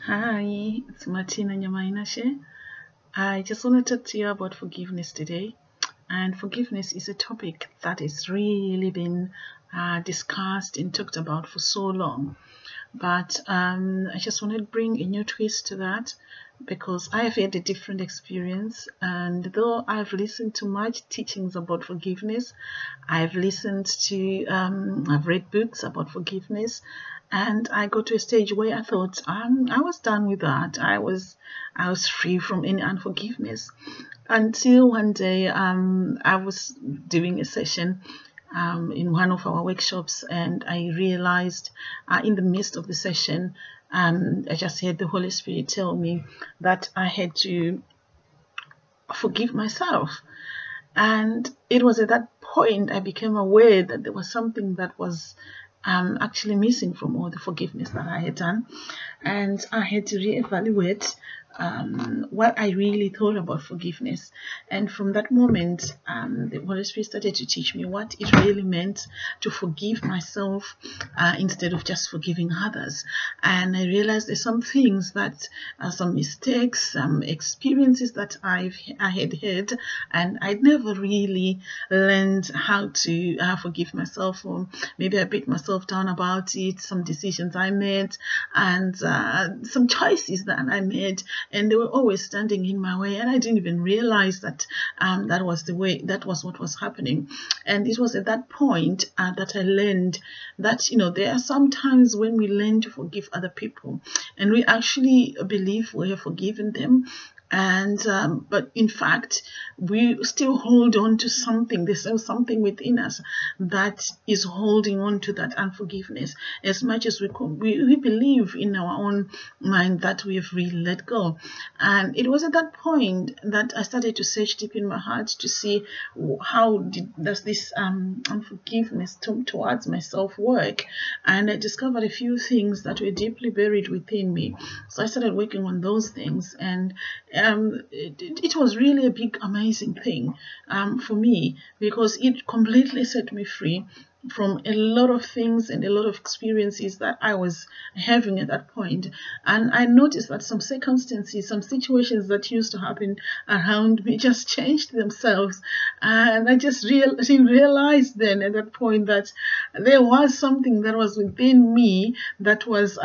Hi, it's Martina Nyamainashe. I just want to talk to you about forgiveness today. And forgiveness is a topic that is really been discussed and talked about for so long. But I just want to bring a new twist to that because I have had a different experience. And though I've listened to much teachings about forgiveness, I've listened to, I've read books about forgiveness, and I got to a stage where I thought I was done with that. I was free from any unforgiveness until one day I was doing a session in one of our workshops, and I realized in the midst of the session, I just heard the Holy Spirit tell me that I had to forgive myself. And it was at that point I became aware that there was something that was actually missing from all the forgiveness that I had done. And I had to reevaluate what I really thought about forgiveness. And from that moment, the Holy Spirit started to teach me what it really meant to forgive myself instead of just forgiving others. And I realized there's some things that some mistakes, some experiences that I had had, and I'd never really learned how to forgive myself, or maybe I beat myself down about it, some decisions I made, and some choices that I made, and they were always standing in my way, and I didn't even realize that that was what was happening. And it was at that point that I learned that, there are some times when we learn to forgive other people and we actually believe we have forgiven them, and but in fact we still hold on to something. There's something within us that is holding on to that unforgiveness, as much as we believe in our own mind that we have really let go. And it was at that point that I started to search deep in my heart to see how does this unforgiveness towards myself work. And I discovered a few things that were deeply buried within me, so I started working on those things. And it was really a big, amazing thing for me, because it completely set me free from a lot of things and a lot of experiences that I was having at that point. And I noticed that some circumstances, some situations that used to happen around me just changed themselves. And I just realized then at that point that there was something that was within me that was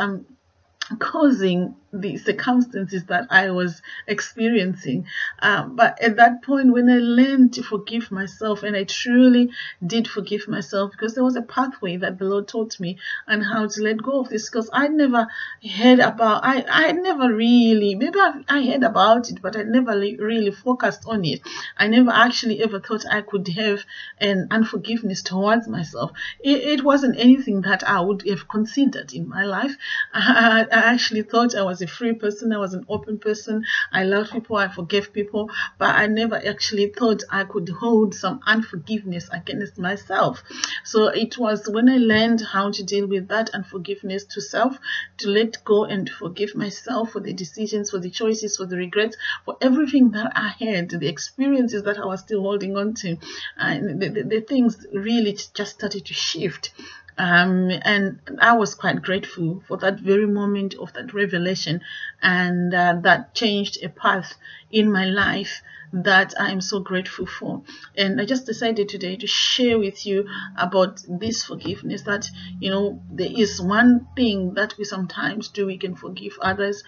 causing the circumstances that I was experiencing. But at that point, when I learned to forgive myself, and I truly did forgive myself, because there was a pathway that the Lord taught me on how to let go of this, because I never heard about, I never really, maybe I heard about it, but I never really focused on it. I never actually ever thought I could have an unforgiveness towards myself. It wasn't anything that I would have considered in my life. I actually thought I was a free person, I was an open person, I loved people, I forgave people, but I never actually thought I could hold some unforgiveness against myself. So it was when I learned how to deal with that unforgiveness to self, to let go and forgive myself for the decisions, for the choices, for the regrets, for everything that I had, the experiences that I was still holding on to, and the things really just started to shift. And I was quite grateful for that very moment of that revelation, and that changed a path in my life that I am so grateful for. And I just decided today to share with you about this forgiveness, that there is one thing that we sometimes do. We can forgive others,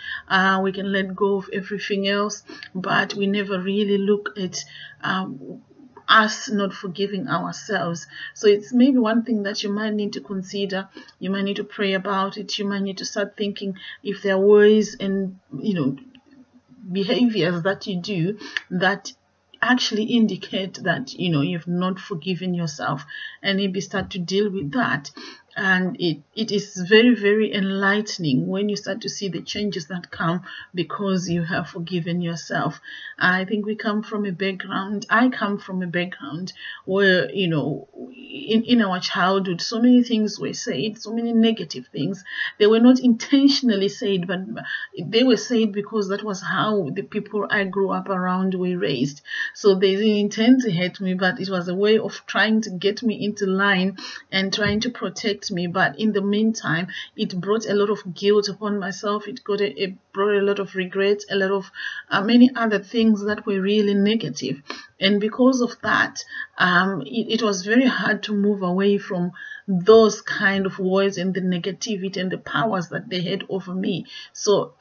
we can let go of everything else, but we never really look at us not forgiving ourselves. So it's maybe one thing that you might need to consider. You might need to pray about it. You might need to start thinking if there are ways and behaviors that you do that actually indicate that you've not forgiven yourself, and maybe start to deal with that. And it is very, very enlightening when you start to see the changes that come because you have forgiven yourself. I think I come from a background where, in our childhood, so many things were said, so many negative things. They were not intentionally said, but they were said because that was how the people I grew up around were raised. So they didn't intend to hurt me, but it was a way of trying to get me into line and trying to protect affect me, but in the meantime, it brought a lot of guilt upon myself. It brought a lot of regret, a lot of many other things that were really negative. And because of that, it was very hard to move away from those kind of words and the negativity and the powers that they had over me. So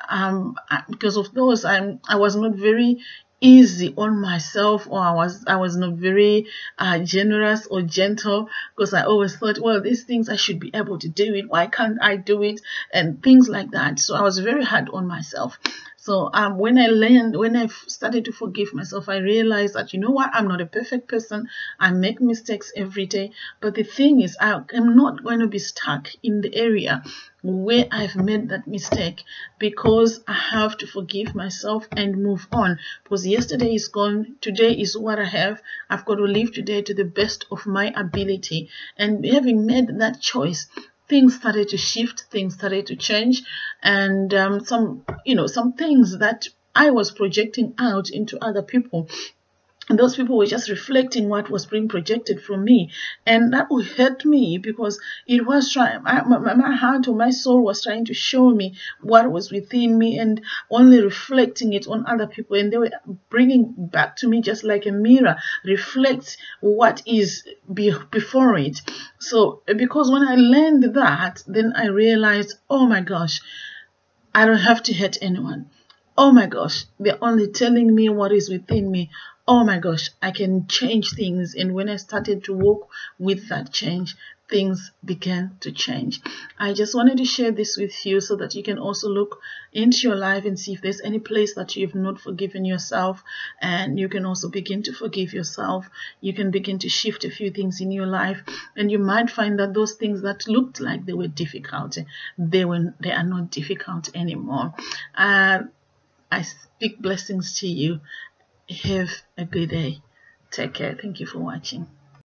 because of those, I was not very easy on myself, or I was not very generous or gentle, because I always thought, well, these things I should be able to do it, why can't I do it, and things like that. So I was very hard on myself. So when I started to forgive myself, I realized that, you know what, I'm not a perfect person. I make mistakes every day. But the thing is, I am not going to be stuck in the area where I've made that mistake, because I have to forgive myself and move on. Because yesterday is gone, today is what I have. I've got to live today to the best of my ability. And having made that choice, things started to shift, things started to change, and some things that I was projecting out into other people, and those people were just reflecting what was being projected from me, and that would hurt me, because it was trying, my heart or my soul was trying to show me what was within me, and only reflecting it on other people, and they were bringing back to me just like a mirror, reflect what is before it. So because when I learned that, then I realized, oh my gosh, I don't have to hurt anyone. Oh my gosh, they're only telling me what is within me. Oh my gosh, I can change things. And when I started to walk with that change, things began to change. I just wanted to share this with you so that you can also look into your life and see if there's any place that you've not forgiven yourself, and you can also begin to forgive yourself. You can begin to shift a few things in your life, and you might find that those things that looked like they were difficult, they are not difficult anymore. I speak blessings to you. Have a good day. Take care. Thank you for watching.